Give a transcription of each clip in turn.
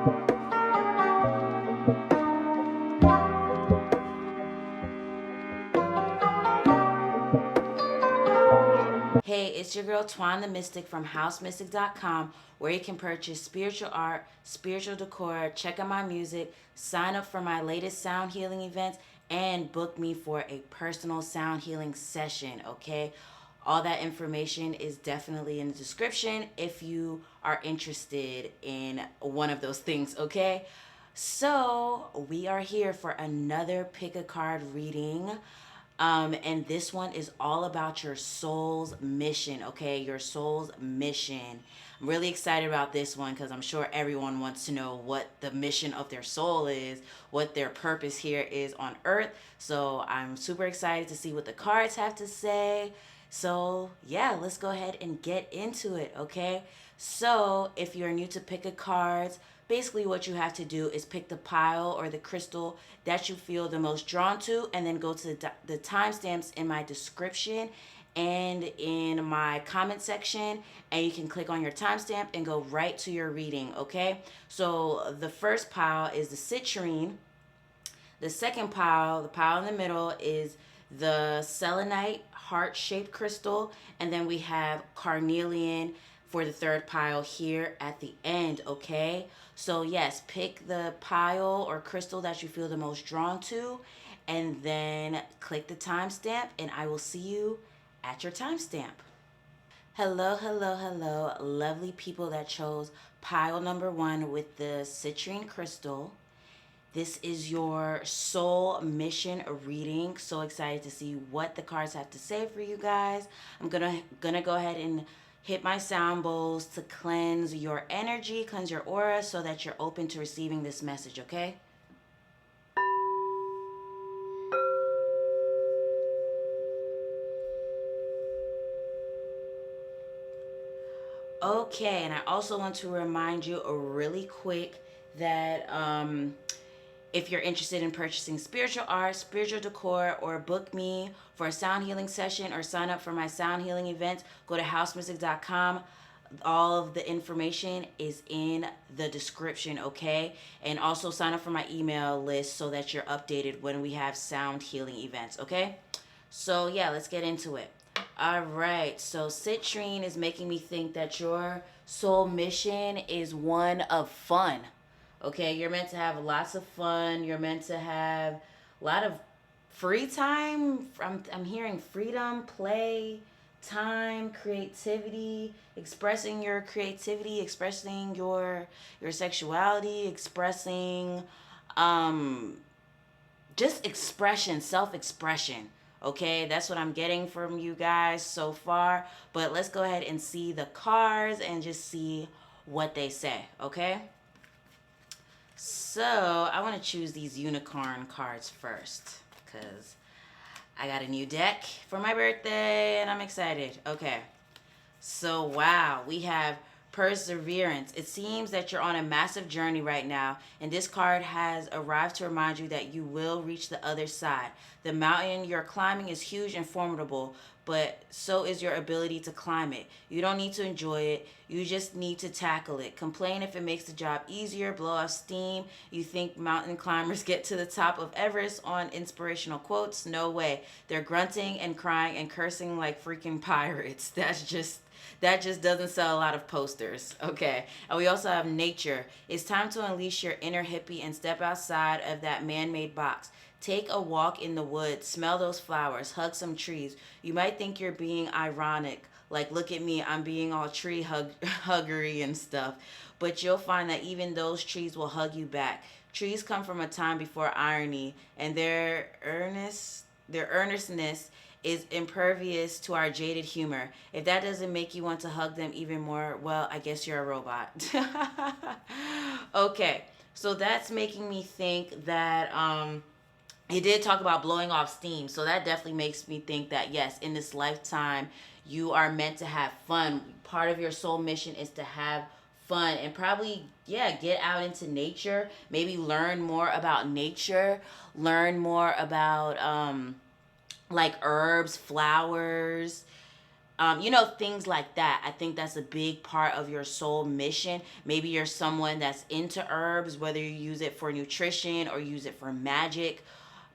Hey, it's your girl Twan the Mystik from housemystik.com, where you can purchase spiritual art, spiritual decor, check out my music, sign up for my latest sound healing events, and book me for a personal sound healing session, okay? All that information is definitely in the description if you are interested in one of those things, okay? So, we are here for another pick a card reading. And this one is all about your soul's mission, okay? Your soul's mission. I'm really excited about this one because I'm sure everyone wants to know what the mission of their soul is, what their purpose here is on earth. So I'm super excited to see what the cards have to say. So, yeah, let's go ahead and get into it, okay? So, if you're new to pick a cards, basically what you have to do is pick the pile or the crystal that you feel the most drawn to, and then go to the timestamps in my description and in my comment section, and you can click on your timestamp and go right to your reading, okay? So the first pile is the citrine. The second pile, the pile in the middle, is the selenite heart-shaped crystal, and then we have carnelian for the third pile here at the end, okay? So yes, pick the pile or crystal that you feel the most drawn to, and then click the timestamp, and I will see you at your timestamp. Hello, hello, hello, lovely people that chose pile number one with the citrine crystal. This is your soul mission reading. So excited to see what the cards have to say for you guys. I'm gonna go ahead and hit my sound bowls to cleanse your energy, cleanse your aura, so that you're open to receiving this message, okay? Okay, and I also want to remind you really quick that if you're interested in purchasing spiritual art, spiritual decor, or book me for a sound healing session or sign up for my sound healing events, go to housemystik.com. All of the information is in the description, okay? And also sign up for my email list so that you're updated when we have sound healing events, okay? So, yeah, let's get into it. All right, so Citrine is making me think that your soul mission is one of fun. Okay, you're meant to have lots of fun. You're meant to have a lot of free time. I'm hearing freedom, play, time, creativity, expressing your creativity, expressing your sexuality, expressing um just expression, self-expression. Okay, that's what I'm getting from you guys so far. But let's go ahead and see the cards and just see what they say, okay? So I want to choose these unicorn cards first because I got a new deck for my birthday and I'm excited. Okay. So, wow, we have perseverance. It seems that you're on a massive journey right now, and this card has arrived to remind you that you will reach the other side. The mountain you're climbing is huge and formidable, but so is your ability to climb it. You don't need to enjoy it, you just need to tackle it. Complain if it makes the job easier, blow off steam. You think mountain climbers get to the top of Everest on inspirational quotes? No way. They're grunting and crying and cursing like freaking pirates. That just doesn't sell a lot of posters. Okay. And we also have nature. It's time to unleash your inner hippie and step outside of that man-made box. Take a walk in the woods, smell those flowers, hug some trees. You might think you're being ironic, like look at me, I'm being all huggery and stuff. But you'll find that even those trees will hug you back. Trees come from a time before irony, and their earnestness is impervious to our jaded humor. If that doesn't make you want to hug them even more, well, I guess you're a robot. Okay, so that's making me think that he did talk about blowing off steam. So that definitely makes me think that, yes, in this lifetime, you are meant to have fun. Part of your soul mission is to have fun and probably, yeah, get out into nature. Maybe learn more about nature, learn more about, like herbs, flowers, things like that. I think that's a big part of your soul mission. Maybe you're someone that's into herbs, whether you use it for nutrition or use it for magic.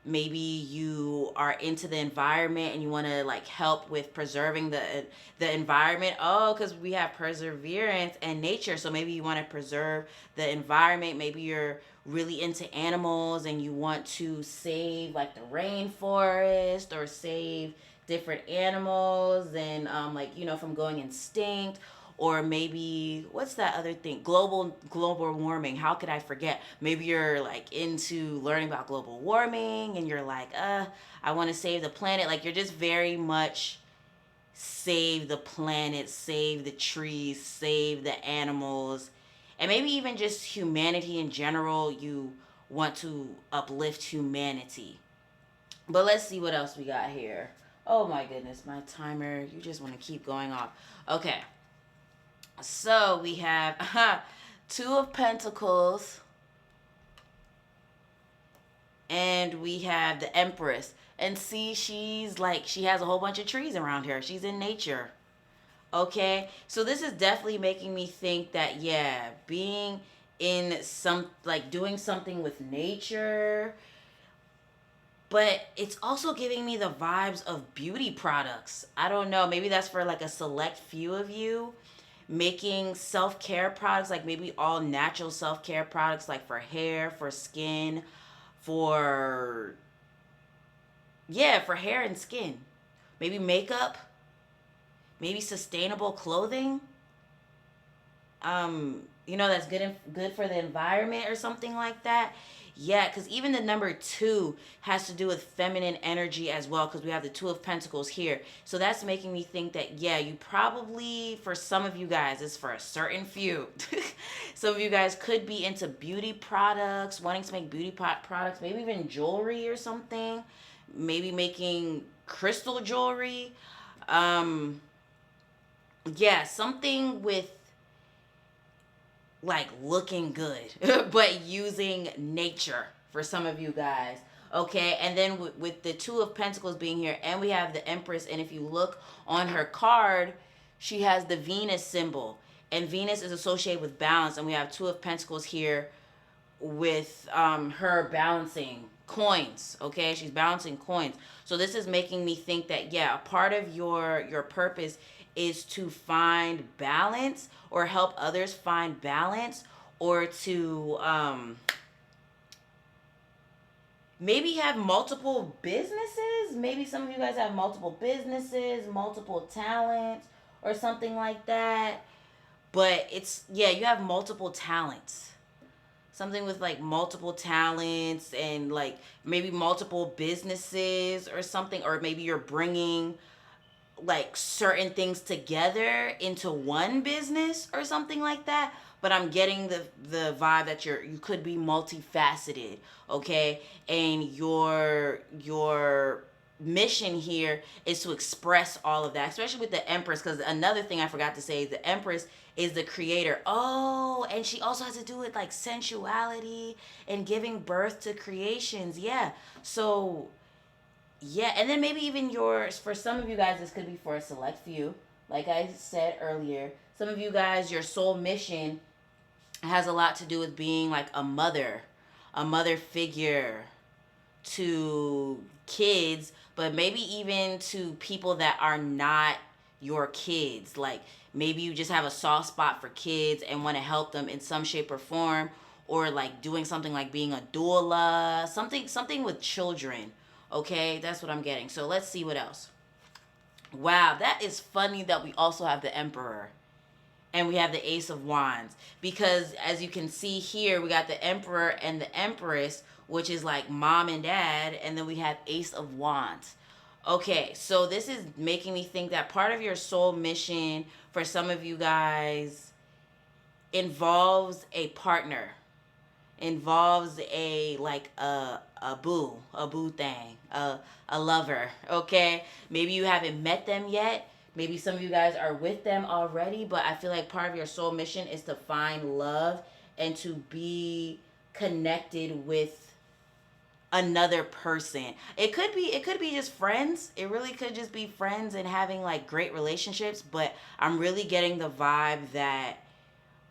Maybe you are into the environment and you want to like help with preserving the environment. Oh, because we have perseverance and nature, so maybe you want to preserve the environment. Maybe you're really into animals and you want to save like the rainforest or save different animals and from going extinct. Or maybe what's that other thing, global warming, how could I forget? Maybe you're like into learning about global warming and you're like, I want to save the planet. Like you're just very much save the planet, save the trees, save the animals, and maybe even just humanity in general. You want to uplift humanity. But let's see what else we got here. Oh my goodness, my timer, you just want to keep going off. Okay, so we have Two of Pentacles, and we have the Empress. And see, she's like, she has a whole bunch of trees around her. She's in nature. Okay, so this is definitely making me think that, yeah, being in some, like doing something with nature, but it's also giving me the vibes of beauty products. I don't know, maybe that's for like a select few of you, making self-care products, like maybe all natural self-care products, like for hair, for skin, for, yeah, for hair and skin, maybe makeup, maybe sustainable clothing, that's good for the environment or something like that. Yeah, because even the number 2 has to do with feminine energy as well, because we have the Two of Pentacles here. So that's making me think that, yeah, you probably, for some of you guys, it's for a certain few. Some of you guys could be into beauty products, wanting to make beauty products, maybe even jewelry or something, maybe making crystal jewelry. Yeah, something with like looking good, but using nature for some of you guys. Okay, and then with the Two of Pentacles being here, and we have the Empress, and if you look on her card, she has the Venus symbol, and Venus is associated with balance, and we have Two of Pentacles here with her balancing coins. Okay, she's balancing coins. So this is making me think that, yeah, a part of your purpose is to find balance or help others find balance, or to maybe have multiple businesses. Maybe some of you guys have multiple businesses, multiple talents, or something like that. But it's, yeah, you have multiple talents. Something with like multiple talents and like maybe multiple businesses or something. Or maybe you're bringing like certain things together into one business or something like that. But I'm getting the vibe that you could be multifaceted. Okay, and your mission here is to express all of that, especially with the Empress, because another thing I forgot to say is the Empress is the creator. Oh, and she also has to do with like sensuality and giving birth to creations. Yeah, so yeah, and then maybe even yours, for some of you guys, this could be for a select few. Like I said earlier, some of you guys, your soul mission has a lot to do with being like a mother figure to kids, but maybe even to people that are not your kids. Like maybe you just have a soft spot for kids and want to help them in some shape or form, or like doing something like being a doula, something with children. Okay, that's what I'm getting. So let's see what else. Wow, that is funny that we also have the Emperor and we have the Ace of Wands, because as you can see here, we got the Emperor and the Empress, which is like mom and dad, and then we have Ace of Wands. Okay, so this is making me think that part of your soul mission for some of you guys involves a partner, involves a like a boo thing, a lover. Okay, maybe you haven't met them yet, maybe some of you guys are with them already, but I feel like part of your soul mission is to find love and to be connected with another person. It could be just friends. It really could just be friends and having like great relationships, but I'm really getting the vibe that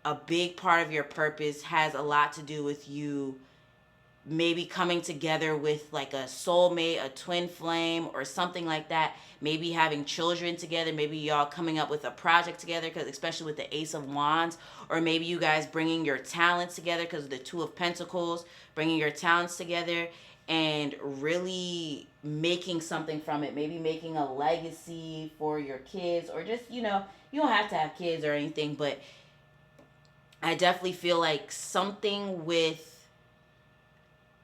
a big part of your purpose has a lot to do with you maybe coming together with like a soulmate, a twin flame, or something like that. Maybe having children together. Maybe y'all coming up with a project together, because especially with the Ace of Wands, or maybe you guys bringing your talents together because of the Two of Pentacles, bringing your talents together and really making something from it. Maybe making a legacy for your kids, or just, you don't have to have kids or anything, but I definitely feel like something with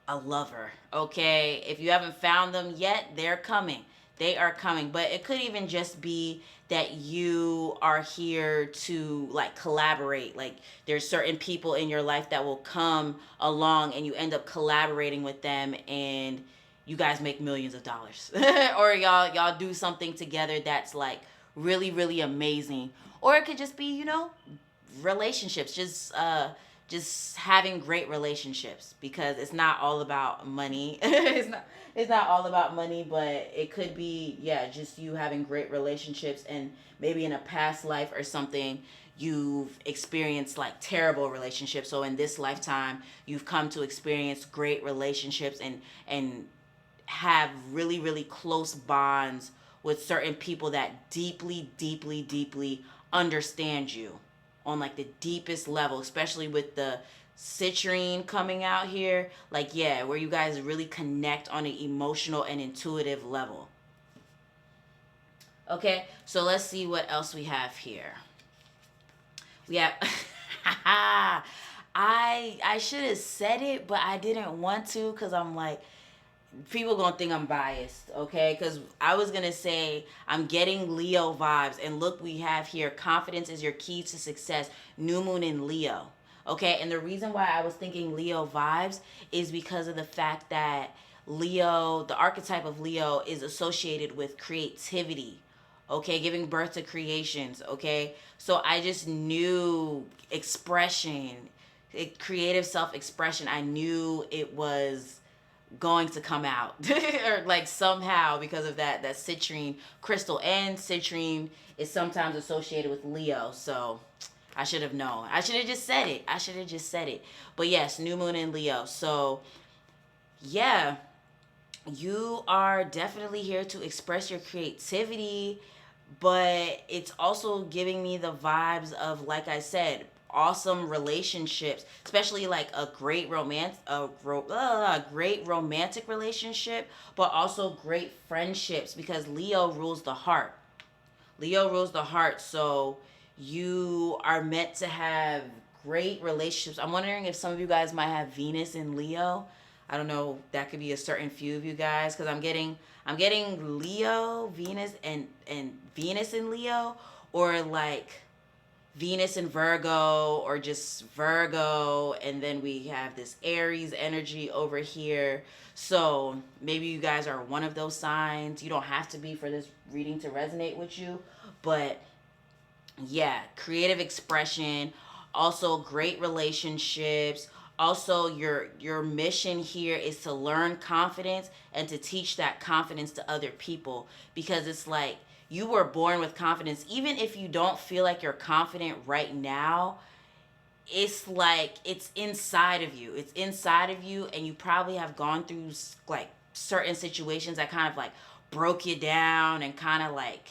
a lover, okay? If you haven't found them yet, they're coming. They are coming. But it could even just be that you are here to like collaborate. Like there's certain people in your life that will come along and you end up collaborating with them, and you guys make millions of dollars. Or y'all do something together that's like really, really amazing. Or it could just be, relationships, just having great relationships, because it's not all about money. It's not all about money, but it could be, yeah, just you having great relationships, and maybe in a past life or something you've experienced like terrible relationships, so in this lifetime you've come to experience great relationships and have really, really close bonds with certain people that deeply, deeply, deeply understand you on like the deepest level, especially with the citrine coming out here. Like, yeah, where you guys really connect on an emotional and intuitive level. Okay, so let's see what else we have here. We have I should have said it, but I didn't want to, because I'm like, people gonna think I'm biased, okay? Because I was gonna say I'm getting Leo vibes, and look, we have here, confidence is your key to success, new moon in Leo, okay? And the reason why I was thinking Leo vibes is because of the fact that Leo, the archetype of Leo, is associated with creativity, okay, giving birth to creations, okay? So I just knew expression, creative self-expression. I knew it was going to come out or like somehow, because of that citrine crystal, and citrine is sometimes associated with Leo. So I should have known. I should have just said it. But yes, new moon in Leo. So yeah, you are definitely here to express your creativity, but it's also giving me the vibes of, like I said, awesome relationships, especially like a great romantic relationship, but also great friendships, because Leo rules the heart. Leo rules the heart, so you are meant to have great relationships. I'm wondering if some of you guys might have Venus in Leo. I don't know. That could be a certain few of you guys, because I'm getting Leo, Venus, and Venus in Leo, or like Venus in Virgo, or just Virgo, and then we have this Aries energy over here. So maybe you guys are one of those signs. You don't have to be for this reading to resonate with you, but yeah, creative expression, also great relationships. Also, your mission here is to learn confidence and to teach that confidence to other people, because it's like you were born with confidence. Even if you don't feel like you're confident right now, it's like it's inside of you. It's inside of you, and you probably have gone through like certain situations that kind of like broke you down and kind of like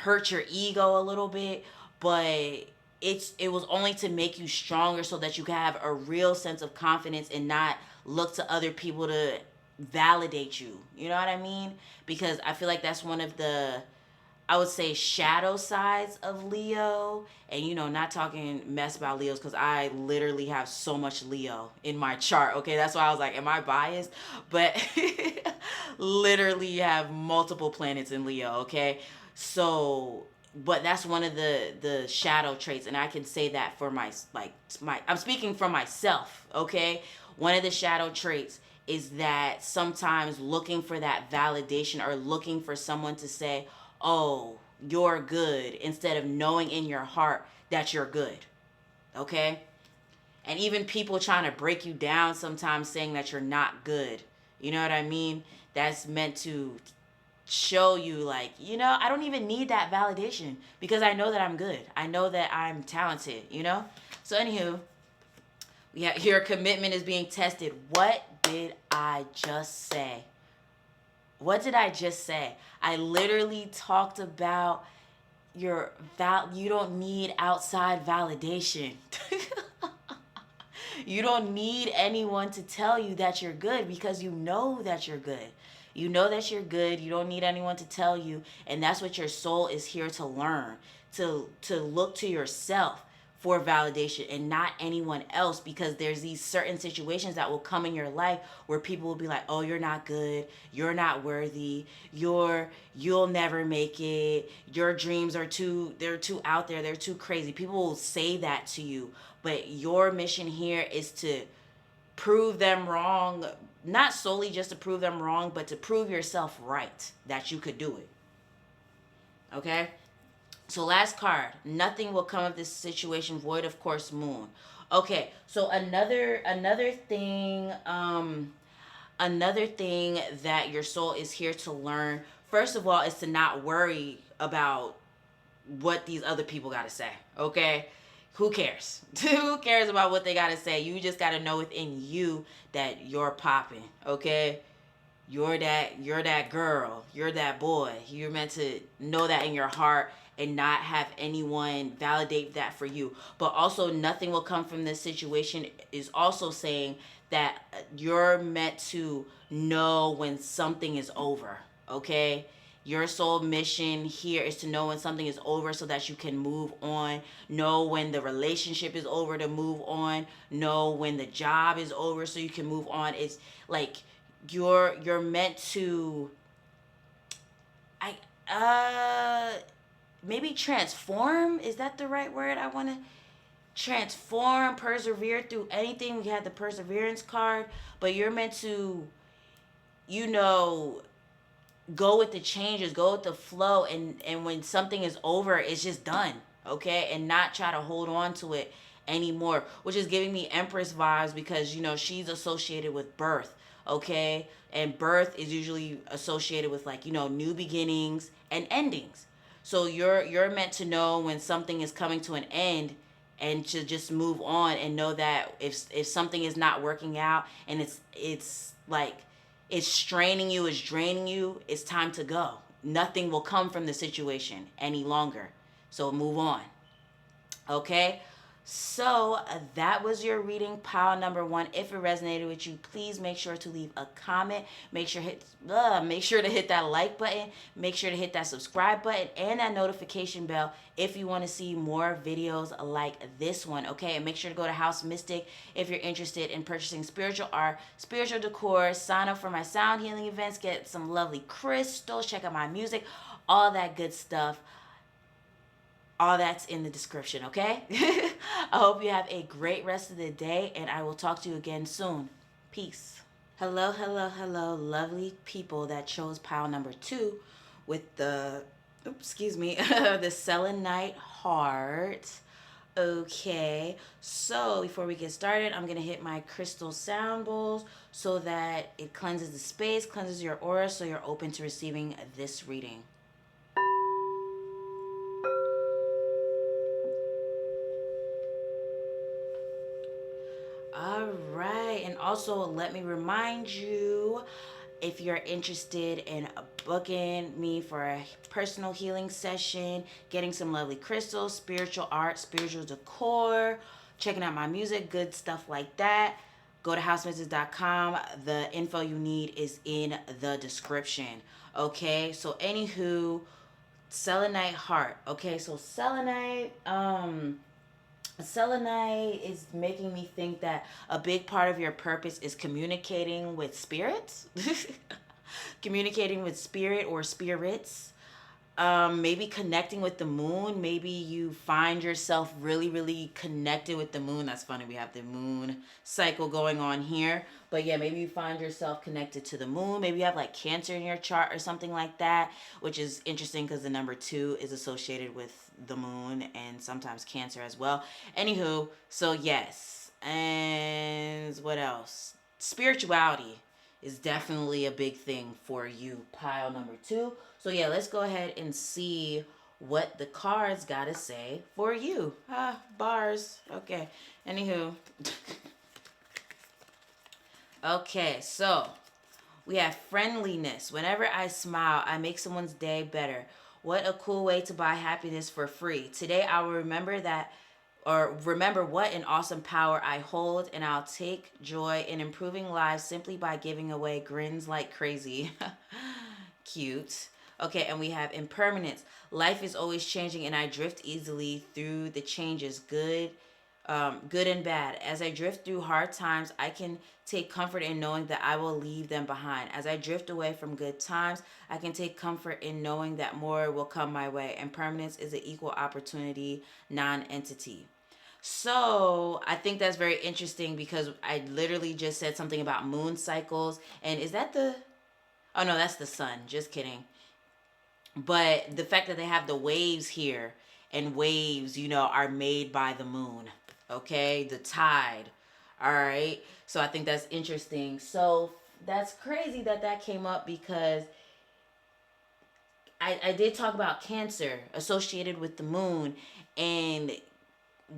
hurt your ego a little bit, but it was only to make you stronger, so that you can have a real sense of confidence and not look to other people to validate you. You know what I mean? Because I feel like that's one of the, I would say, shadow sides of Leo. And not talking mess about Leos, because I literally have so much Leo in my chart. Okay, that's why I was like, am I biased? But literally have multiple planets in Leo. Okay, so, but that's one of the shadow traits, and I can say that for my I'm speaking for myself. Okay, one of the shadow traits is that sometimes looking for that validation, or looking for someone to say, oh, you're good, instead of knowing in your heart that you're good. Okay? And even people trying to break you down sometimes, saying that you're not good. You know what I mean? That's meant to show you, like, I don't even need that validation because I know that I'm good. I know that I'm talented, So anywho, yeah, your commitment is being tested. What did I just say? What did I just say? I literally talked about you don't need outside validation. You don't need anyone to tell you that you're good because you know that you're good. You know that you're good. You don't need anyone to tell you, and that's what your soul is here to learn. To look to yourself for validation and not anyone else, because there's these certain situations that will come in your life where people will be like, "Oh, you're not good. You're not worthy. You'll never make it. Your dreams are they're too out there. They're too crazy." People will say that to you, but your mission here is to prove them wrong, not solely just to prove them wrong, but to prove yourself right that you could do it. Okay? So last card, nothing will come of this situation void, of course, moon. Okay, so another thing, another thing that your soul is here to learn, first of all, is to not worry about what these other people got to say. Okay, who cares? Who cares about what they got to say? You just got to know within you that you're popping. Okay, you're that girl, you're that boy. You're meant to know that in your heart and not have anyone validate that for you. But also, nothing will come from this situation is also saying that you're meant to know when something is over. Okay, your soul mission here is to know when something is over so that you can move on. Know when the relationship is over to move on. Know when the job is over so you can move on. It's like you're meant to maybe transform. Is that the right word? I want to transform, persevere through anything. We had the perseverance card, but you're meant to, go with the changes, go with the flow, and when something is over, it's just done. Okay, and not try to hold on to it anymore, which is giving me Empress vibes because she's associated with birth. Okay, and birth is usually associated with, like, new beginnings and endings. So you're meant to know when something is coming to an end and to just move on and know that if something is not working out and it's like it's straining you, it's draining you, it's time to go. Nothing will come from the situation any longer. So move on. Okay? So that was your reading, pile number 1. If it resonated with you, please make sure to leave a comment. Make sure to hit that like button. Make sure to hit that subscribe button and that notification bell if you want to see more videos like this one. Okay, and make sure to go to House Mystik if you're interested in purchasing spiritual art, spiritual decor. Sign up for my sound healing events. Get some lovely crystals. Check out my music. All that good stuff. All that's in the description, okay? I hope you have a great rest of the day, and I will talk to you again soon. Peace. Hello, hello, hello, lovely people that chose pile number 2 with the, the Selenite heart. Okay, so before we get started, I'm going to hit my crystal sound bowls so that it cleanses the space, cleanses your aura, so you're open to receiving this reading. All right, and also let me remind you, if you're interested in booking me for a personal healing session, getting some lovely crystals, spiritual art, spiritual decor, checking out my music, good stuff like that, go to housemystik.com. The info you need is in the description. Okay, so anywho, Selenite heart. Okay, so Selenite is making me think that a big part of your purpose is communicating with spirits. Communicating with spirit or spirits. Maybe connecting with the moon. Maybe you find yourself really, really connected with the moon. That's funny. We have the moon cycle going on here. But yeah, maybe you find yourself connected to the moon. Maybe you have like Cancer in your chart or something like that, which is interesting because the number 2 is associated with the moon and sometimes Cancer as well. Anywho, so yes, And what else? Spirituality is definitely a big thing for you, pile number 2. So yeah, let's go ahead and see what the cards gotta say for you. Bars. Okay. Anywho. Okay, so we have friendliness. Whenever I smile, I make someone's day better. What a cool way to buy happiness for free. Today I will remember what an awesome power I hold, and I'll take joy in improving lives simply by giving away grins like crazy. Cute. Okay, and we have impermanence. Life is always changing, and I drift easily through the changes, good and bad. As I drift through hard times, I can take comfort in knowing that I will leave them behind. As I drift away from good times, I can take comfort in knowing that more will come my way. Impermanence is an equal opportunity non-entity. So I think that's very interesting because I literally just said something about moon cycles. And is that the... Oh, no, that's the sun. Just kidding. But the fact that they have the waves here, and waves, are made by the moon. Okay? The tide. All right? So I think that's interesting. So that's crazy that came up because I did talk about Cancer associated with the moon. And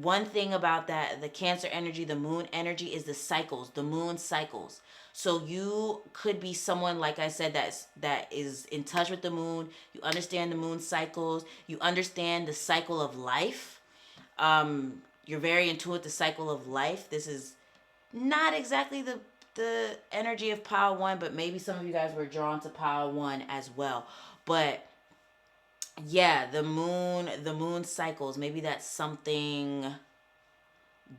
one thing about that, the Cancer energy, the moon energy, is the cycles, the moon cycles. So you could be someone, like I said, that is in touch with the moon. You understand the moon cycles. You understand the cycle of life. You're very in tune with the cycle of life. This is not exactly the energy of pile 1, but maybe some of you guys were drawn to pile 1 as well. But yeah, the moon cycles. Maybe that's something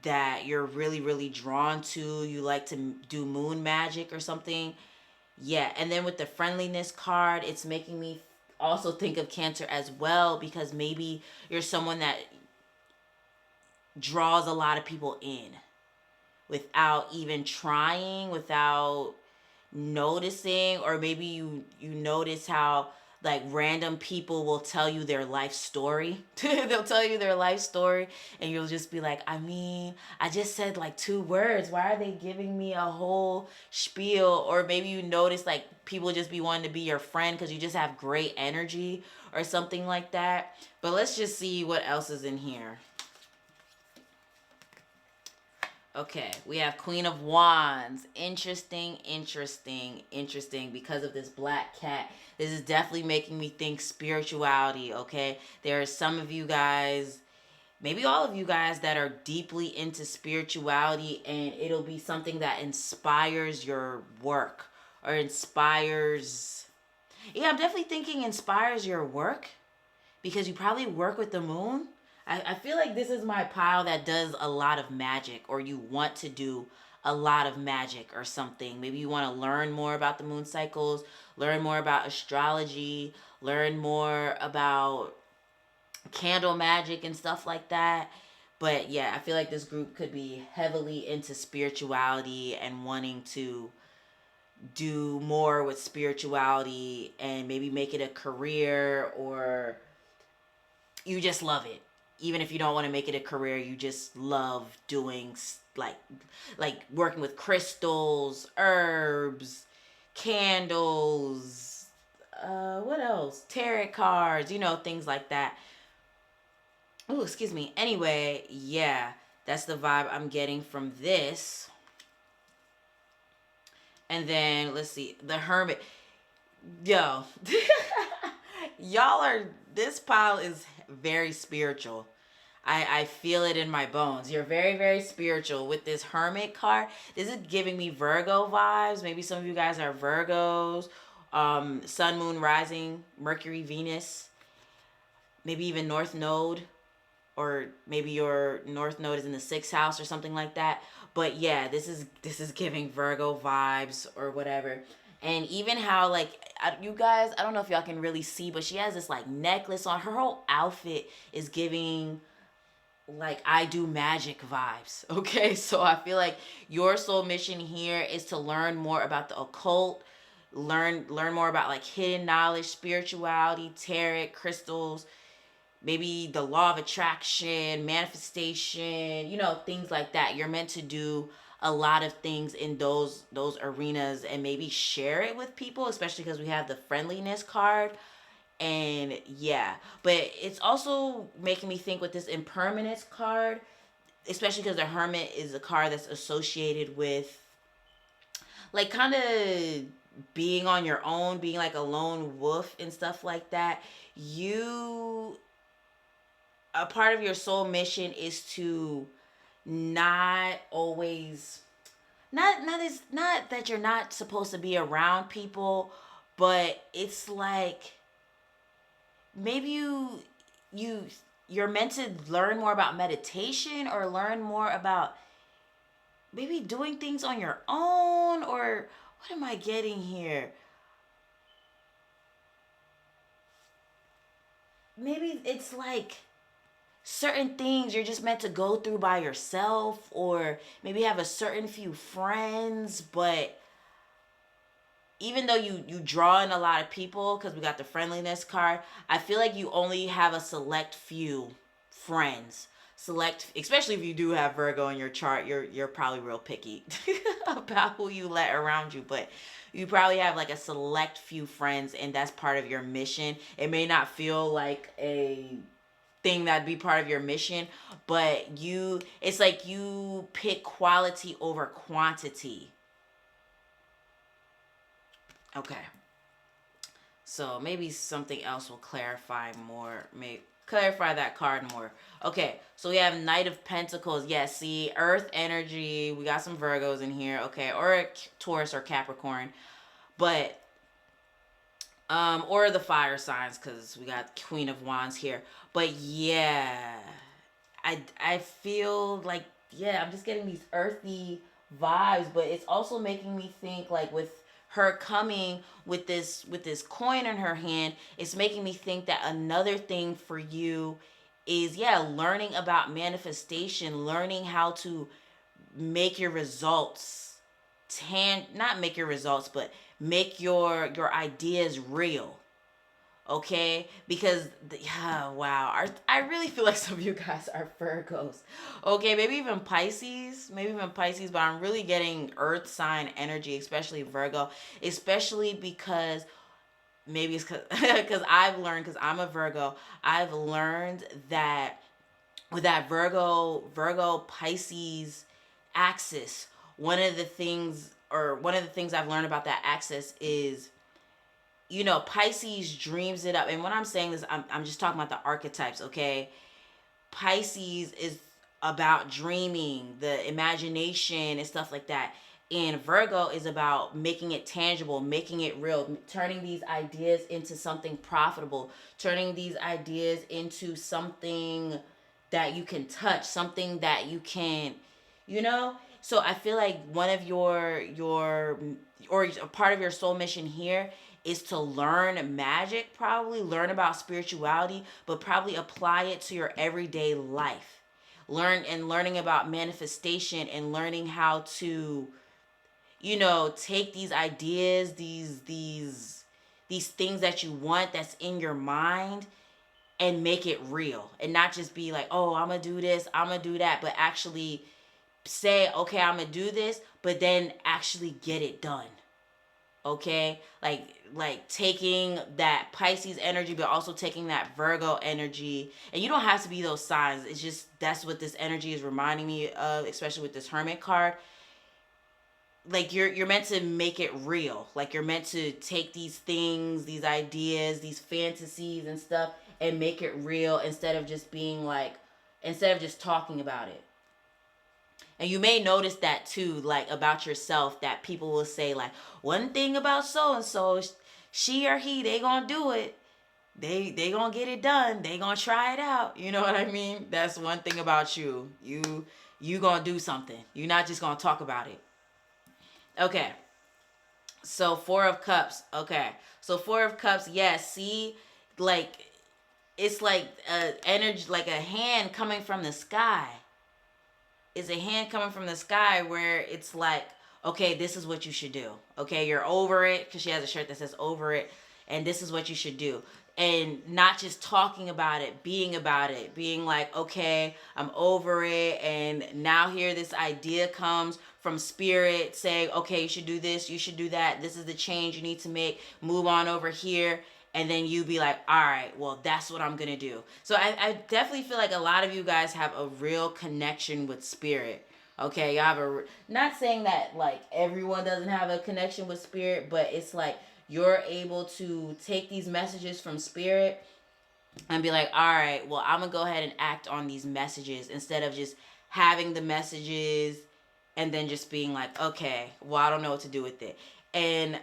that you're really, really drawn to. You like to do moon magic or something. Yeah, and then with the friendliness card, it's making me also think of Cancer as well, because maybe you're someone that draws a lot of people in without even trying, without noticing. Or maybe you notice how like random people will tell you their life story. They'll tell you their life story and you'll just be like, I just said like 2 words. Why are they giving me a whole spiel? Or maybe you notice like people just be wanting to be your friend because you just have great energy or something like that. But let's just see what else is in here. Okay, we have Queen of Wands. Interesting because of this black cat. This is definitely making me think spirituality, okay? There are some of you guys, maybe all of you guys, that are deeply into spirituality, and it'll be something that inspires your work or inspires... Yeah, I'm definitely thinking inspires your work because you probably work with the moon. I feel like this is my pile that does a lot of magic, or you want to do a lot of magic or something. Maybe you want to learn more about the moon cycles, learn more about astrology, learn more about candle magic and stuff like that. But yeah, I feel like this group could be heavily into spirituality and wanting to do more with spirituality and maybe make it a career, or you just love it. Even if you don't want to make it a career, you just love doing like working with crystals, herbs, candles, what else? Tarot cards, things like that. Oh, excuse me. Anyway, yeah, that's the vibe I'm getting from this. And then let's see, the Hermit. Yo, this pile is very spiritual. I feel it in my bones. You're very, very spiritual with this Hermit card. This is giving me Virgo vibes. Maybe some of you guys are Virgos. Sun, Moon, Rising, Mercury, Venus. Maybe even North Node. Or maybe your North Node is in the 6th house or something like that. But yeah, this is giving Virgo vibes or whatever. And even how, like, you guys, I don't know if y'all can really see, but she has this, like, necklace on. Her whole outfit is giving, like, I do magic vibes, okay? So I feel like your soul mission here is to learn more about the occult, learn more about, like, hidden knowledge, spirituality, tarot, crystals, maybe the law of attraction, manifestation, things like that. You're meant to do a lot of things in those arenas and maybe share it with people, especially because we have the friendliness card. And yeah, but it's also making me think with this impermanence card, especially because the hermit is a card that's associated with like kind of being on your own, being like a lone wolf and stuff like that. You A part of your soul mission is to not always, not that you're not supposed to be around people, but it's like maybe you you're meant to learn more about meditation or learn more about maybe doing things on your own. Or what am I getting here? Maybe it's like certain things you're just meant to go through by yourself, or maybe have a certain few friends. But even though you draw in a lot of people, because we got the friendliness card, I feel like you only have a select few friends. Select, especially if you do have Virgo in your chart, you're probably real picky about who you let around you. But you probably have like a select few friends, and that's part of your mission. It may not feel like a thing that'd be part of your mission, but it's like you pick quality over quantity. Okay. So maybe something else will clarify more. May clarify that card more. Okay, so we have Knight of Pentacles. Yes, see, Earth energy. We got some Virgos in here. Okay, or a Taurus or Capricorn, but or the fire signs, because we got Queen of Wands here. But yeah, I feel like, yeah, I'm just getting these earthy vibes, but it's also making me think like with her coming with this coin in her hand, it's making me think that another thing for you is, yeah, learning about manifestation, learning how to make your results not make your results, but make your ideas real. Okay, because wow, I really feel like some of you guys are Virgos. Okay, maybe even Pisces, but I'm really getting earth sign energy, especially Virgo, especially because maybe it's because I've learned, because I'm a Virgo, I've learned that with that Virgo Pisces axis, one of the things I've learned about that axis is, Pisces dreams it up. And when I'm saying this, I'm just talking about the archetypes, okay? Pisces is about dreaming, the imagination, and stuff like that. And Virgo is about making it tangible, making it real, turning these ideas into something profitable, turning these ideas into something that you can touch, something that you can, you know? So I feel like one of your or a part of your soul mission here is to learn magic, probably learn about spirituality, but probably apply it to your everyday life. Learning about manifestation, and learning how to, take these ideas, these things that you want that's in your mind, and make it real, and not just be like, oh, I'm gonna do this, I'm gonna do that, but actually say, okay, I'm gonna do this, but then actually get it done. Okay, like taking that Pisces energy, but also taking that Virgo energy. And you don't have to be those signs, it's just that's what this energy is reminding me of, especially with this Hermit card. Like you're meant to make it real, like you're meant to take these things, these ideas, these fantasies and stuff, and make it real, instead of just talking about it. And you may notice that too, like about yourself, that people will say like, one thing about so and so, she or he, they gonna do it. They gonna get it done. They gonna try it out. You know what I mean? That's one thing about you. You gonna do something. You're not just gonna talk about it. Okay. So Four of Cups. Okay. So Four of Cups. Yes. See, like it's like a energy, like a hand coming from the sky. Is a hand coming from the sky where it's like, okay, this is what you should do. Okay, you're over it, because she has a shirt that says over it, and this is what you should do. and not just talking about it, being like, okay, I'm over it. And now here this idea comes from spirit saying, okay, you should do this, you should do that. This is the change you need to make. Move on over here. And then you be like, all right, well, that's what I'm going to do. So I definitely feel like a lot of you guys have a real connection with spirit. Okay, you have not saying that like everyone doesn't have a connection with spirit, but it's like you're able to take these messages from spirit and be like, all right, well, I'm gonna go ahead and act on these messages instead of just having the messages and then just being like, okay, well, I don't know what to do with it. And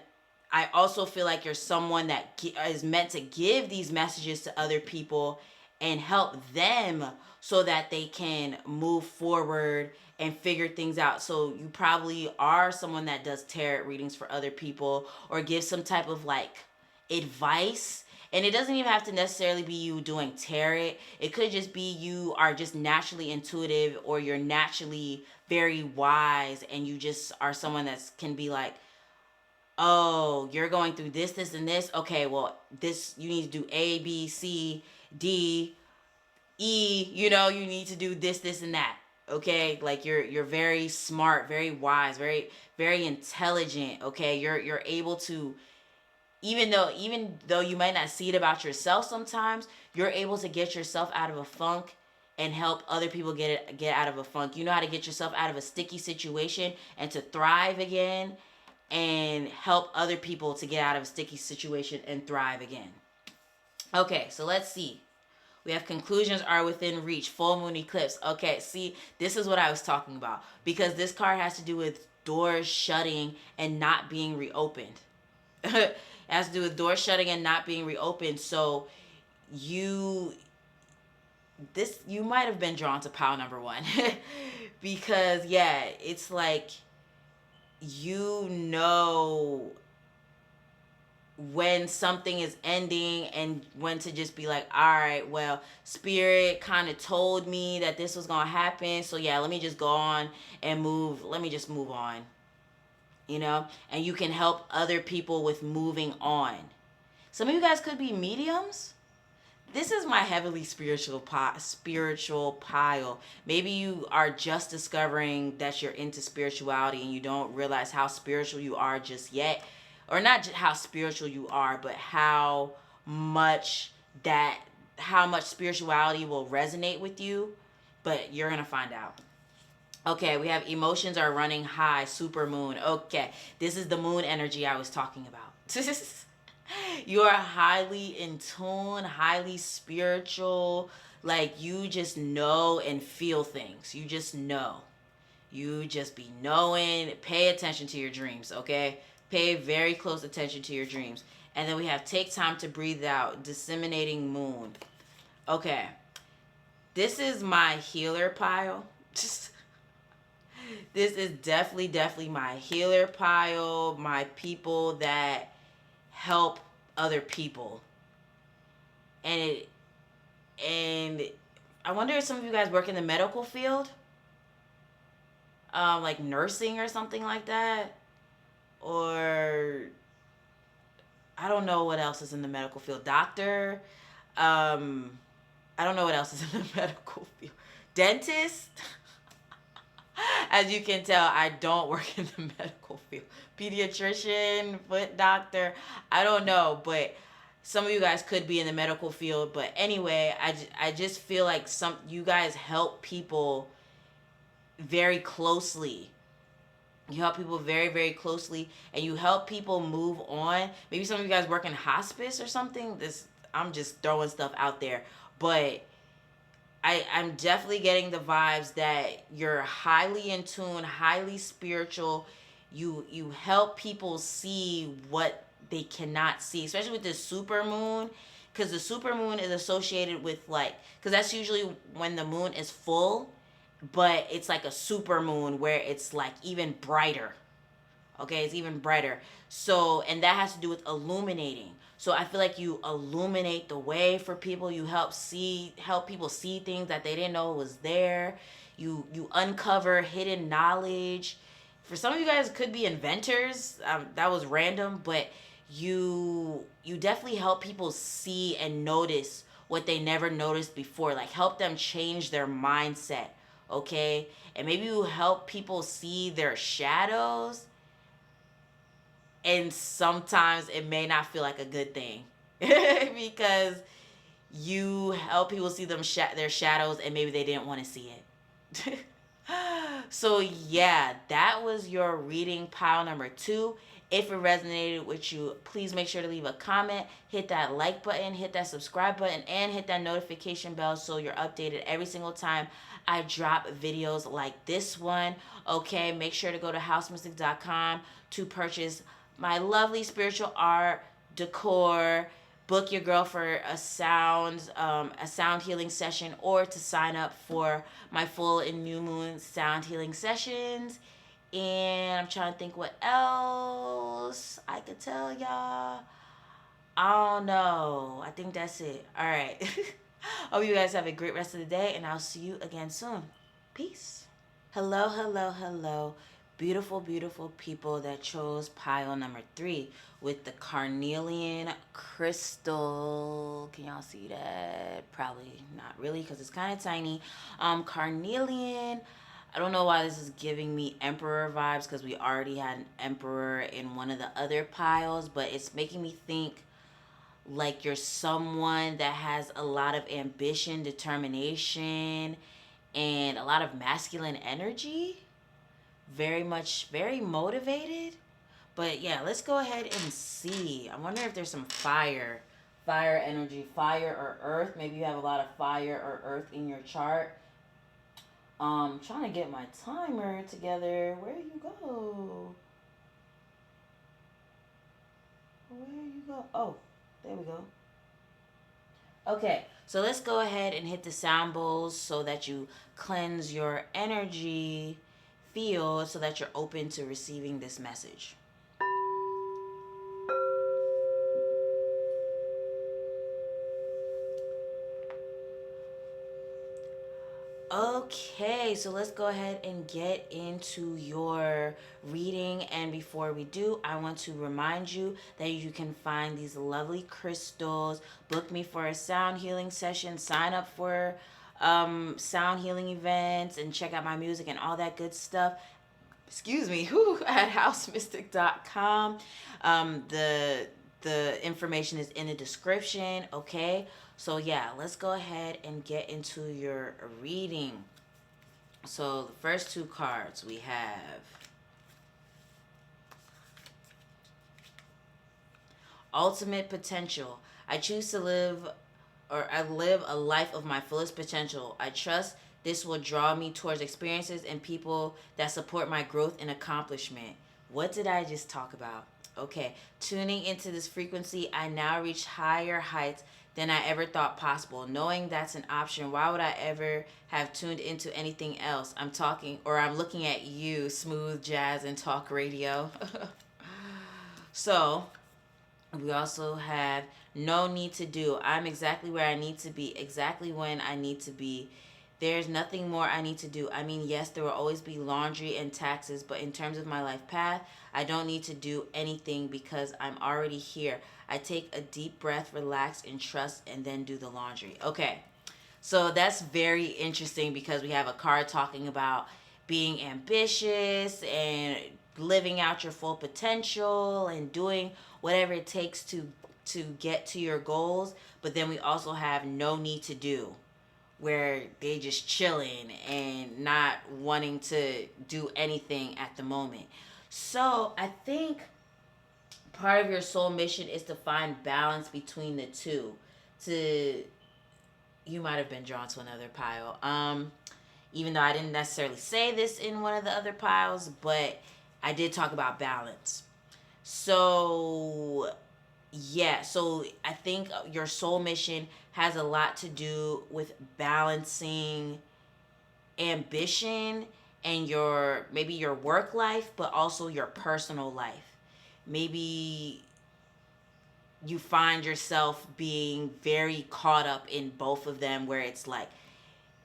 I also feel like you're someone that is meant to give these messages to other people and help them so that they can move forward and figure things out. So you probably are someone that does tarot readings for other people or gives some type of like advice. And it doesn't even have to necessarily be you doing tarot. It could just be you are just naturally intuitive, or you're naturally very wise and you just are someone that can be like, oh, you're going through this, this, and this. Okay, well, this, you need to do A, B, C, D, E, you know, you need to do this, this, and that. Okay, like you're very smart, very wise, very, very intelligent. Okay, you're able to, even though you might not see it about yourself sometimes, you're able to get yourself out of a funk and help other people get out of a funk. You know how to get yourself out of a sticky situation and to thrive again, and help other people to get out of a sticky situation and thrive again. Okay, so let's see. We have conclusions are within reach, full moon eclipse. Okay, see, this is what I was talking about, because this card has to do with doors shutting and not being reopened. It has to do with doors shutting and not being reopened. So you might have been drawn to pile number 1 because yeah, it's like, you know when something is ending and when to just be like, all right, well, spirit kind of told me that this was gonna happen, so yeah, let me just go on and move. Let me just move on, you know. And you can help other people with moving on. Some of you guys could be mediums. This is my heavily spiritual pile. Maybe you are just discovering that you're into spirituality and you don't realize how spiritual you are just yet. Or not just how spiritual you are, but how much spirituality will resonate with you. But you're going to find out. Okay, we have emotions are running high, super moon. Okay, this is the moon energy I was talking about. You are highly in tune, highly spiritual. Like, you just know and feel things. You just know. You just be knowing. Pay attention to your dreams, okay? Pay very close attention to your dreams. And then we have take time to breathe out, disseminating moon. Okay. This is my healer pile. This is definitely my healer pile. My people that help other people. And I wonder if some of you guys work in the medical field, like nursing or something like that, or I don't know what else is in the medical field. Doctor, I don't know what else is in the medical field. Dentist. As you can tell, I don't work in the medical field. Pediatrician, foot doctor, I don't know, but some of you guys could be in the medical field. But anyway, I just feel like you guys help people very closely. You help people very, very closely, and you help people move on. Maybe some of you guys work in hospice or something. I'm just throwing stuff out there, but I'm definitely getting the vibes that you're highly in tune, highly spiritual. You help people see what they cannot see, especially with this super moon, because the super moon is associated with because that's usually when the moon is full, but it's like a super moon where it's like even brighter. Okay, it's even brighter. So, and that has to do with illuminating. So I feel like you illuminate the way for people. You help people see things that they didn't know was there. You uncover hidden knowledge. For some of you guys, it could be inventors. That was random, but you definitely help people see and notice what they never noticed before, like help them change their mindset, okay? And maybe you help people see their shadows, and sometimes it may not feel like a good thing because you help people see their shadows and maybe they didn't want to see it. So yeah, that was your reading pile number 2. If it resonated with you, please make sure to leave a comment, hit that like button, hit that subscribe button, and hit that notification bell so you're updated every single time I drop videos like this one. Okay, make sure to go to housemystik.com to purchase my lovely spiritual art, decor, book your girl for a sound healing session, or to sign up for my full and new moon sound healing sessions. And I'm trying to think what else I could tell y'all. I don't know. I think that's it. All right. Hope you guys have a great rest of the day, and I'll see you again soon. Peace. Hello, hello, hello. Beautiful, beautiful people that chose pile number 3 with the Carnelian crystal. Can y'all see that? Probably not really because it's kind of tiny. Carnelian. I don't know why this is giving me Emperor vibes because we already had an Emperor in one of the other piles, but it's making me think like you're someone that has a lot of ambition, determination, and a lot of masculine energy. Very much, very motivated. But yeah, let's go ahead and see. I wonder if there's some fire energy, fire or earth. Maybe you have a lot of fire or earth in your chart. Trying to get my timer together. Where you go? Where you go? Oh, there we go. Okay, so let's go ahead and hit the sound bowls so that you cleanse your energy field so that you're open to receiving this message. Okay, so let's go ahead and get into your reading. And before we do, I want to remind you that you can find these lovely crystals, book me for a sound healing session, sign up for sound healing events, and check out my music and all that good stuff. Excuse me, at housemystik.com. The information is in the description, okay? So yeah, let's go ahead and get into your reading. So the first 2 cards we have Ultimate Potential. I choose to live, or I live a life of my fullest potential. I trust this will draw me towards experiences and people that support my growth and accomplishment. What did I just talk about? Okay, tuning into this frequency, I now reach higher heights than I ever thought possible. Knowing that's an option, why would I ever have tuned into anything else? I'm looking at you, smooth jazz and talk radio. So, we also have no need to do. I'm exactly where I need to be, exactly when I need to be. There's nothing more I need to do. I mean, yes, there will always be laundry and taxes, but in terms of my life path, I don't need to do anything because I'm already here. I take a deep breath, relax, and trust, and then do the laundry. Okay, so that's very interesting because we have a card talking about being ambitious and living out your full potential and doing whatever it takes to get to your goals. But then we also have no need to do, where they just chilling and not wanting to do anything at the moment. So I think part of your soul mission is to find balance between the two. You might have been drawn to another pile. Even though I didn't necessarily say this in one of the other piles, but I did talk about balance. So yeah, so I think your soul mission has a lot to do with balancing ambition and maybe your work life, but also your personal life. Maybe you find yourself being very caught up in both of them, where it's like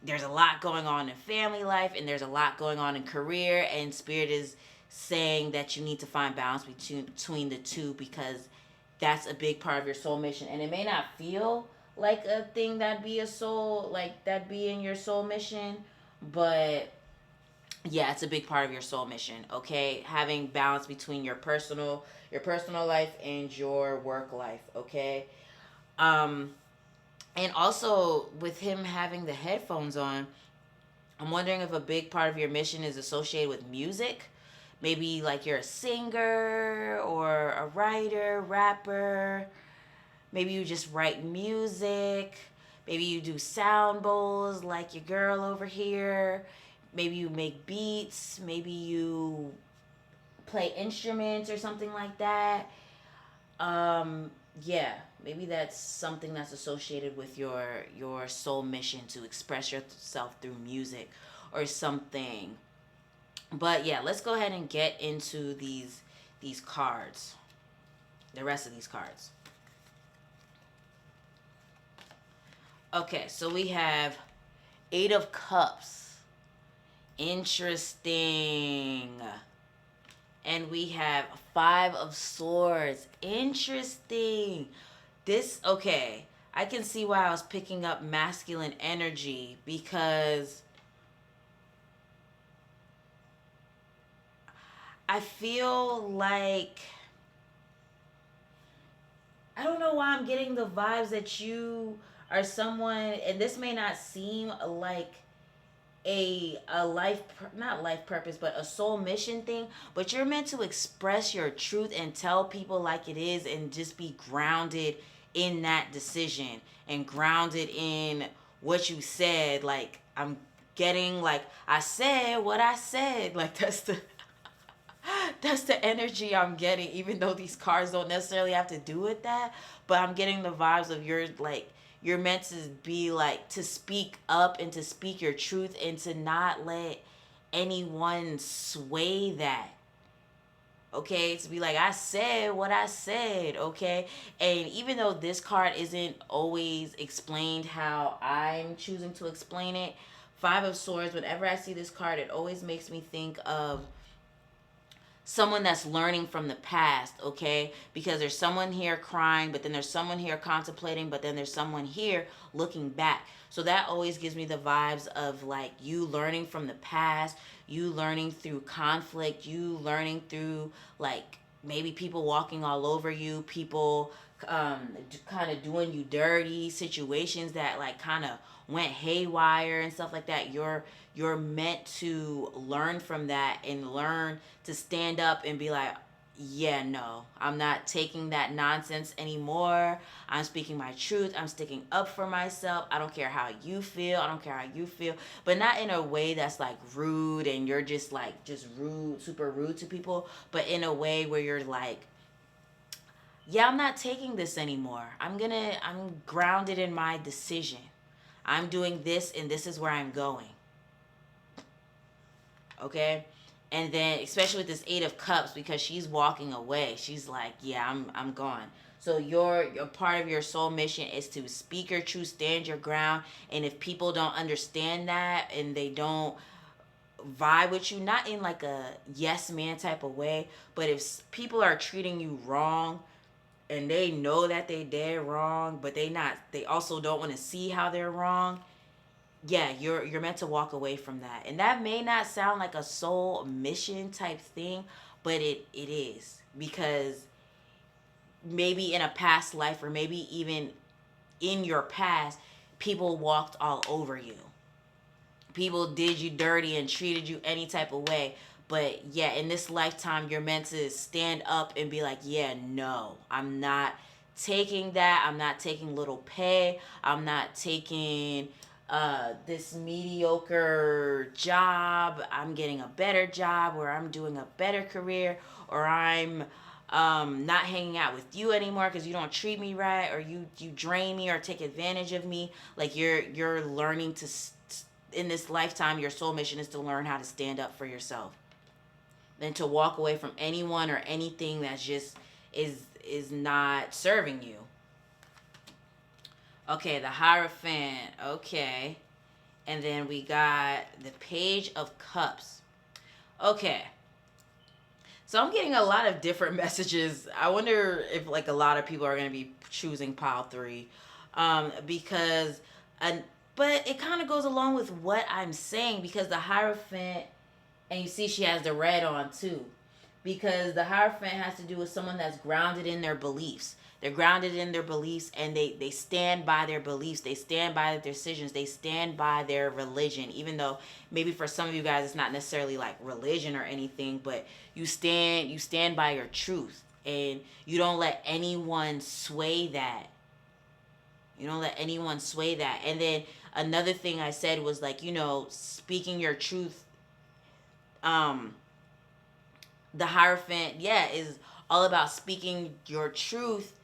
there's a lot going on in family life and there's a lot going on in career, and spirit is saying that you need to find balance between the two, because that's a big part of your soul mission. And it may not feel like a thing that be a soul, like that be in your soul mission, but yeah, it's a big part of your soul mission. Okay, having balance between your personal life and your work life. Okay. um and also with him having the headphones on, I'm wondering if a big part of your mission is associated with music. Maybe like you're a singer or a writer, rapper. Maybe you just write music. Maybe you do sound bowls like your girl over here. Maybe you make beats. Maybe you play instruments or something like that. Um, yeah, maybe that's something that's associated with your soul mission to express yourself through music or something. But yeah, let's go ahead and get into these cards. The rest of these cards. Okay, so we have Eight of Cups. Interesting. And we have Five of Swords. Interesting. Okay. I can see why I was picking up masculine energy, because I feel like, I don't know why I'm getting the vibes that you are someone, and this may not seem like a life, not life purpose, but a soul mission thing, but you're meant to express your truth and tell people like it is, and just be grounded in that decision and grounded in what you said. Like, I'm getting, like, I said what I said. Like, that's the energy I'm getting, even though these cards don't necessarily have to do with that. But I'm getting the vibes of you're meant to be like, to speak up and to speak your truth and to not let anyone sway that. Okay, to be like, I said what I said. Okay, and even though this card isn't always explained how I'm choosing to explain it, Five of Swords, whenever I see this card, it always makes me think of someone that's learning from the past. Okay, because there's someone here crying, but then there's someone here contemplating, but then there's someone here looking back. So that always gives me the vibes of like you learning from the past, you learning through conflict, you learning through like maybe people walking all over you, people kind of doing you dirty, situations that like kind of went haywire and stuff like that. You're meant to learn from that and learn to stand up and be like, yeah, no, I'm not taking that nonsense anymore. I'm speaking my truth. I'm sticking up for myself. I don't care how you feel. I don't care how you feel. But not in a way that's like rude and you're just like, just rude, super rude to people. But in a way where you're like, yeah, I'm not taking this anymore. I'm grounded in my decision. I'm doing this and this is where I'm going. Okay? And then especially with this Eight of Cups, because she's walking away. She's like, yeah, I'm gone. So your part of your soul mission is to speak your truth, stand your ground, and if people don't understand that and they don't vibe with you, not in like a yes man type of way, but if people are treating you wrong and they know that they dead wrong, but they also don't want to see how they're wrong, yeah, you're meant to walk away from that. And that may not sound like a soul mission type thing, but it is, because maybe in a past life or maybe even in your past, people walked all over you. People did you dirty and treated you any type of way. But yeah, in this lifetime, you're meant to stand up and be like, yeah, no, I'm not taking that. I'm not taking little pay. I'm not taking this mediocre job. I'm getting a better job, or I'm doing a better career, or I'm not hanging out with you anymore because you don't treat me right, or you drain me or take advantage of me. Like you're learning to in this lifetime, your soul mission is to learn how to stand up for yourself, than to walk away from anyone or anything that's just is not serving you. Okay, the Hierophant. Okay. And then we got the Page of Cups. Okay. So I'm getting a lot of different messages. I wonder if like a lot of people are going to be choosing pile 3, because, and but it kind of goes along with what I'm saying, because the Hierophant, and you see she has the red on too, because the Hierophant has to do with someone that's grounded in their beliefs. They're grounded in their beliefs, and they stand by their beliefs. They stand by their decisions. They stand by their religion, even though maybe for some of you guys it's not necessarily like religion or anything, but you stand by your truth, and you don't let anyone sway that. You don't let anyone sway that. And then another thing I said was like, speaking your truth. The Hierophant, yeah, is all about speaking your truth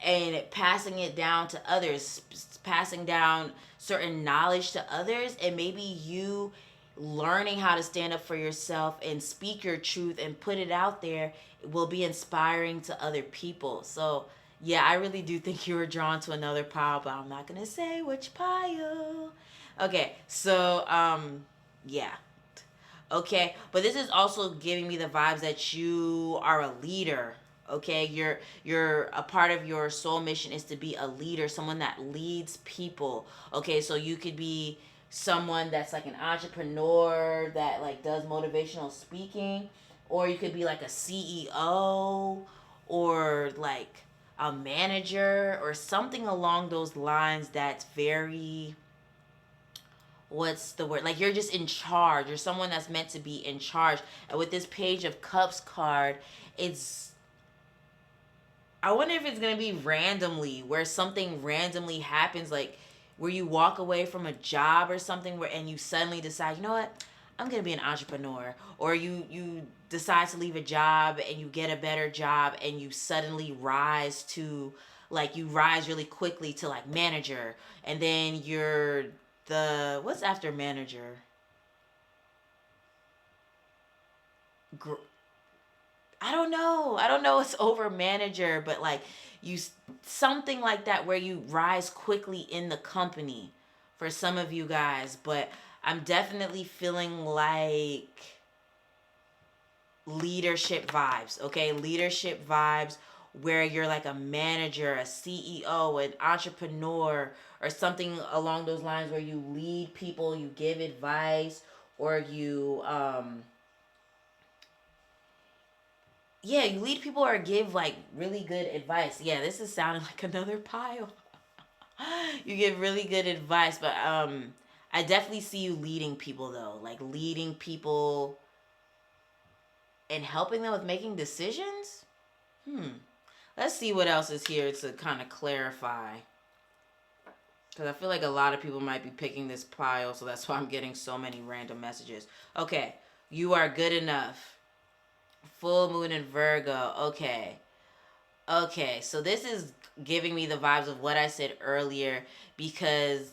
and passing it down to others, passing down certain knowledge to others, and maybe you learning how to stand up for yourself and speak your truth and put it out there will be inspiring to other people. So yeah, I really do think you were drawn to another pile, but I'm not gonna say which pile. Okay, so yeah. Okay, but this is also giving me the vibes that you are a leader. Okay, you're a part of your soul mission is to be a leader, someone that leads people. Okay, so you could be someone that's like an entrepreneur that like does motivational speaking, or you could be like a CEO, or like a manager or something along those lines that's very, what's the word, like you're just in charge. You're someone that's meant to be in charge. And with this Page of Cups card, it's, I wonder if it's gonna be randomly, where something randomly happens, like where you walk away from a job or something, where and you suddenly decide, you know what, I'm gonna be an entrepreneur, or you decide to leave a job and you get a better job, and you suddenly rise to, like, you rise really quickly to like manager, and then you're the, what's after manager? Gr- I don't know. I don't know what's over manager, but like you, something like that, where you rise quickly in the company for some of you guys. But I'm definitely feeling like leadership vibes. Okay, leadership vibes, where you're like a manager, a CEO, an entrepreneur, or something along those lines, where you lead people, you give advice, or you yeah, you lead people or give like really good advice. Yeah, this is sounding like another pile. You give really good advice, but I definitely see you leading people though, like leading people and helping them with making decisions. Hmm. Let's see what else is here to kind of clarify. Because I feel like a lot of people might be picking this pile, so that's why I'm getting so many random messages. Okay, you are good enough. Full moon in Virgo. Okay. Okay, so this is giving me the vibes of what I said earlier, because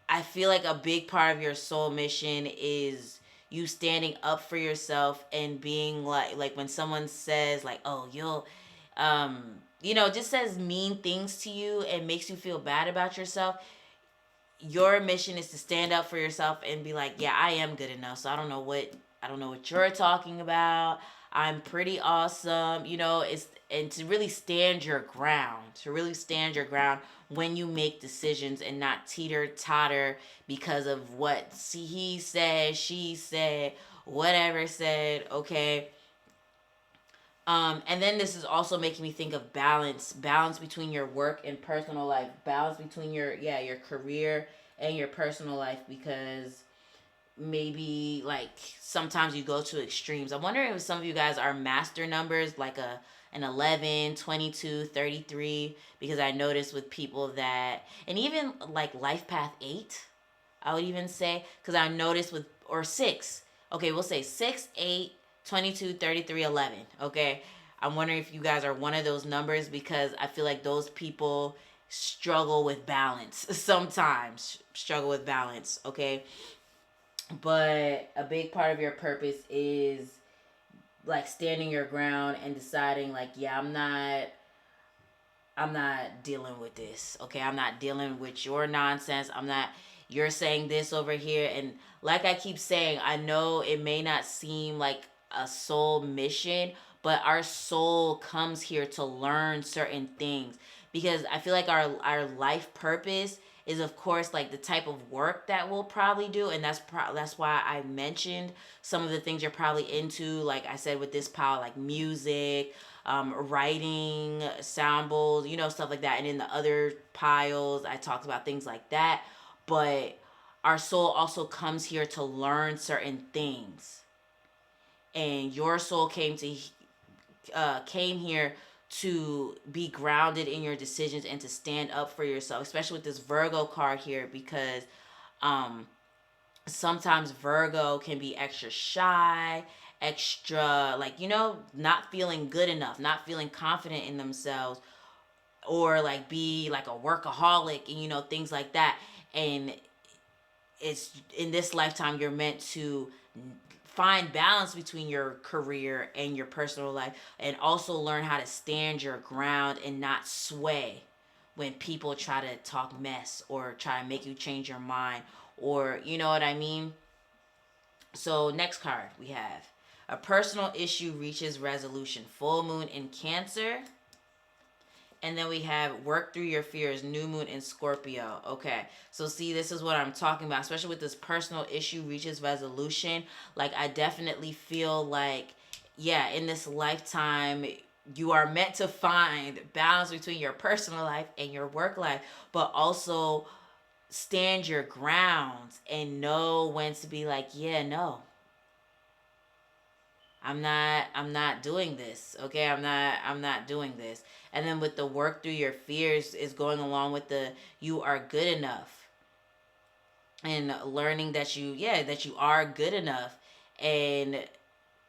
I feel like a big part of your soul mission is you standing up for yourself and being like when someone says like, "Oh, you'll just says mean things to you and makes you feel bad about yourself." Your mission is to stand up for yourself and be like, yeah, I am good enough. So I don't know what you're talking about. I'm pretty awesome. It's, and to really stand your ground, when you make decisions, and not teeter totter because of what he said, she said, whatever said, okay? And then this is also making me think of balance between your work and personal life, balance between your career and your personal life, because maybe like sometimes you go to extremes. I'm wondering if some of you guys are master numbers, like an 11, 22, 33, because I noticed with people that, and even like life path 8, I would even say, because I noticed with, or 6. Okay, we'll say 6, 8, 22, 33, 11. Okay, I'm wondering if you guys are one of those numbers, because I feel like those people struggle with balance sometimes, okay? But a big part of your purpose is like standing your ground and deciding like, yeah, I'm not dealing with this. Okay, I'm not dealing with your nonsense. You're saying this over here, and like I keep saying, I know it may not seem like a soul mission, but our soul comes here to learn certain things, because I feel like our life purpose is, of course, like the type of work that we'll probably do, and that's why I mentioned some of the things you're probably into, like I said with this pile, like music, writing, sound bowls, stuff like that. And in the other piles, I talked about things like that. But our soul also comes here to learn certain things, and your soul came here to be grounded in your decisions and to stand up for yourself, especially with this Virgo card here, because um sometimes Virgo can be extra shy, extra, like, not feeling good enough, not feeling confident in themselves, or like be like a workaholic, and things like that. And it's in this lifetime you're meant to find balance between your career and your personal life, and also learn how to stand your ground and not sway when people try to talk mess or try to make you change your mind, or you know what I mean. So next card we have: a personal issue reaches resolution, full moon in Cancer. And then we have work through your fears, new moon in Scorpio. Okay. So see, this is what I'm talking about, especially with this personal issue reaches resolution. Like, I definitely feel like, yeah, in this lifetime, you are meant to find balance between your personal life and your work life, but also stand your grounds and know when to be like, yeah, no, I'm not doing this. Okay? I'm not doing this. And then with the work through your fears is going along with the you are good enough, and learning that you are good enough, and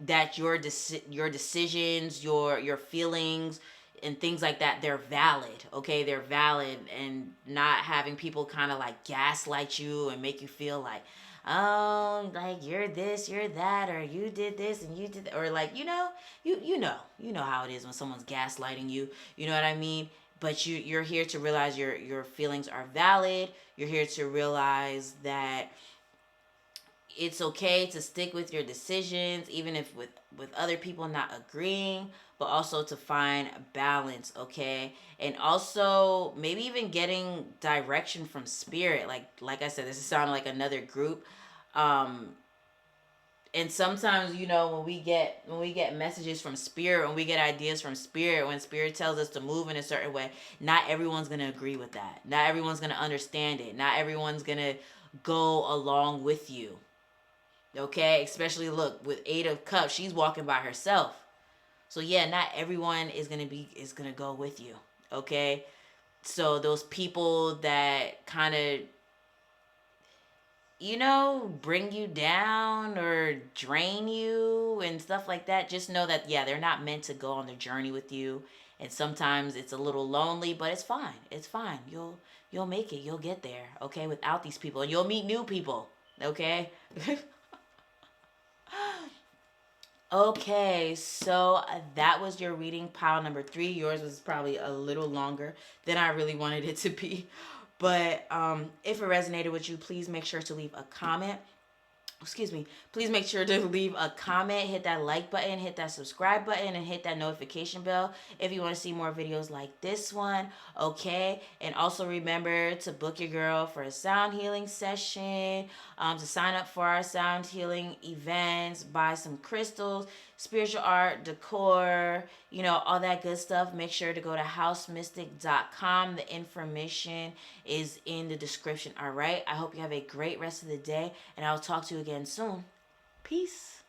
that your decisions, your feelings and things like that, they're valid. Okay? They're valid, and not having people kind of like gaslight you and make you feel like, like you're this, you're that, or you did this and you did that, or like, you know how it is when someone's gaslighting you. You know what I mean? But you're here to realize your feelings are valid. You're here to realize that it's okay to stick with your decisions, even if with other people not agreeing, but also to find balance. Okay? And also maybe even getting direction from spirit, like I said, this is sounding like another group. um and sometimes, when we get messages from spirit, when we get ideas from spirit, when spirit tells us to move in a certain way, not everyone's going to agree with that, not everyone's going to understand it, not everyone's going to go along with you. Okay? Especially, look, with Eight of Cups, she's walking by herself. So yeah, not everyone is gonna go with you. Okay? So those people that kind of, bring you down or drain you and stuff like that, just know that, yeah, they're not meant to go on the journey with you. And sometimes it's a little lonely, but it's fine. It's fine. You'll make it. You'll get there. Okay? Without these people, and you'll meet new people. Okay? Okay, so that was your reading, pile number 3. Yours was probably a little longer than I really wanted it to be. But if it resonated with you, please make sure to leave a comment. Excuse me. Please make sure to leave a comment, hit that like button, hit that subscribe button, and hit that notification bell if you want to see more videos like this one. Okay? And also remember to book your girl for a sound healing session, to sign up for our sound healing events, buy some crystals, spiritual art, decor, all that good stuff. Make sure to go to housemystik.com. The information is in the description. All right? I hope you have a great rest of the day, and I'll talk to you again soon. Peace.